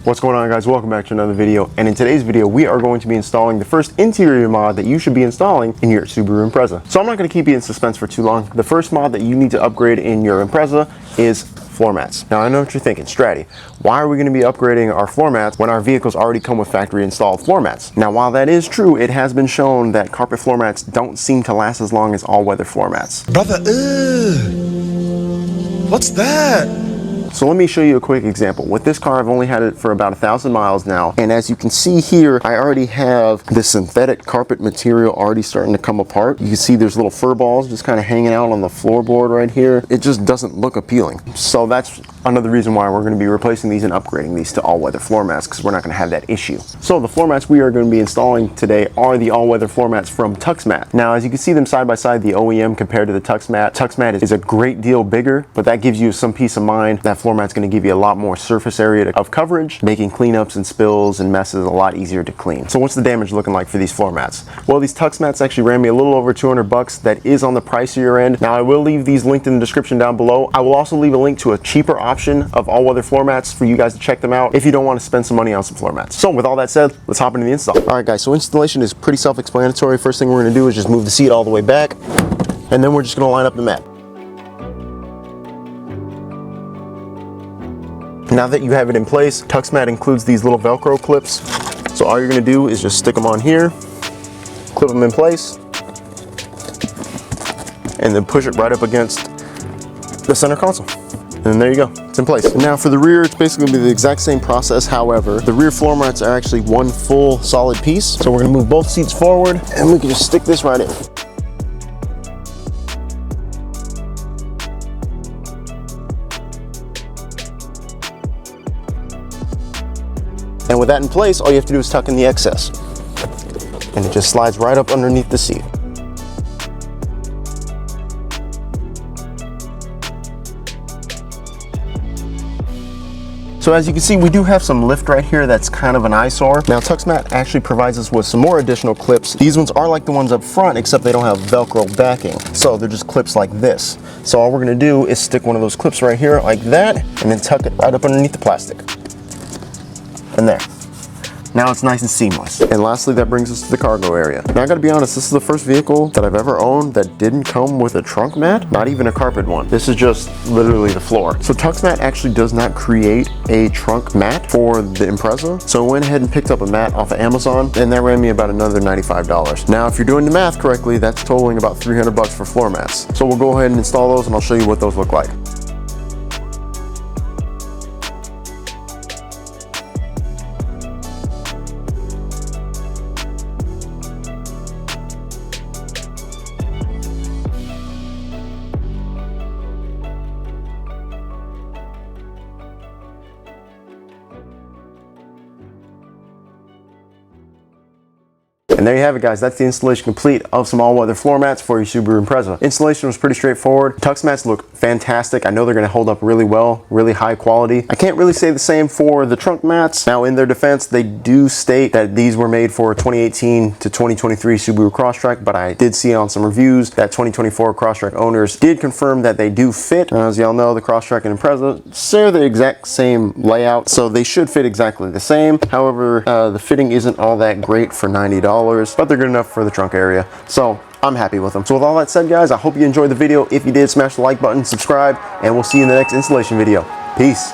What's going on, guys? Welcome back to another video, and in today's video we are going to be installing the first interior mod that you should be installing in your Subaru Impreza. So I'm not going to keep you in suspense for too long. The first mod that you need to upgrade in your Impreza is floor mats. Now I know what you're thinking, Stratty, why are we going to be upgrading our floor mats when our vehicles already come with factory installed floor mats? Now while that is true, it has been shown that carpet floor mats don't seem to last as long as all-weather floor mats. Brother, what's that? So let me show you a quick example. With this car, I've only had it for about 1,000 miles now, and as you can see here, I already have the synthetic carpet material already starting to come apart. You can see there's little fur balls just kind of hanging out on the floorboard right here. It just doesn't look appealing. So that's another reason why we're going to be replacing these and upgrading these to all-weather floor mats, because we're not going to have that issue. So the floor mats we are going to be installing today are the all-weather floor mats from Tuxmats. Now as you can see them side by side, the OEM compared to the Tuxmat. Tuxmat is a great deal bigger, but that gives you some peace of mind. That floor mat's going to give you a lot more surface area of coverage, making cleanups and spills and messes a lot easier to clean. So what's the damage looking like for these floor mats? Well, these Tuxmats actually ran me a little over 200 bucks. That is on the pricier end. Now I will leave these linked in the description down below. I will also leave a link to a cheaper option of all-weather floor mats for you guys to check them out if you don't want to spend some money on some floor mats. So with all that said, let's hop into the install. All right guys, so installation is pretty self-explanatory. First thing we're going to do is just move the seat all the way back, and then we're just going to line up the mat. Now that you have it in place, Tuxmat includes these little Velcro clips. So all you're going to do is just stick them on here, clip them in place, and then push it right up against the center console. And there you go, it's in place. Now for the rear, it's basically going to be the exact same process. However, the rear floor mats are actually one full solid piece. So we're going to move both seats forward, and we can just stick this right in. And with that in place, all you have to do is tuck in the excess. And it just slides right up underneath the seat. So as you can see, we do have some lift right here that's kind of an eyesore. Now Tuxmat actually provides us with some more additional clips. These ones are like the ones up front, except they don't have Velcro backing. So they're just clips like this. So all we're gonna do is stick one of those clips right here like that, and then tuck it right up underneath the plastic. And there. Now it's nice and seamless. And lastly, that brings us to the cargo area. Now I gotta be honest, this is the first vehicle that I've ever owned that didn't come with a trunk mat, not even a carpet one. This is just literally the floor. So Tuxmat actually does not create a trunk mat for the Impreza. So I went ahead and picked up a mat off of Amazon, and that ran me about another $95. Now, if you're doing the math correctly, that's totaling about 300 bucks for floor mats. So we'll go ahead and install those, and I'll show you what those look like. And there you have it, guys. That's the installation complete of some all-weather floor mats for your Subaru Impreza. Installation was pretty straightforward. Tuxmats look fantastic. I know they're going to hold up really well, really high quality. I can't really say the same for the trunk mats. Now, in their defense, they do state that these were made for 2018 to 2023 Subaru Crosstrek, but I did see on some reviews that 2024 Crosstrek owners did confirm that they do fit. As y'all know, the Crosstrek and Impreza share the exact same layout, so they should fit exactly the same. However, the fitting isn't all that great for $90. But they're good enough for the trunk area, so I'm happy with them. So with all that said, guys, I hope you enjoyed the video. If you did, smash the like button, subscribe, and we'll see you in the next installation video. Peace.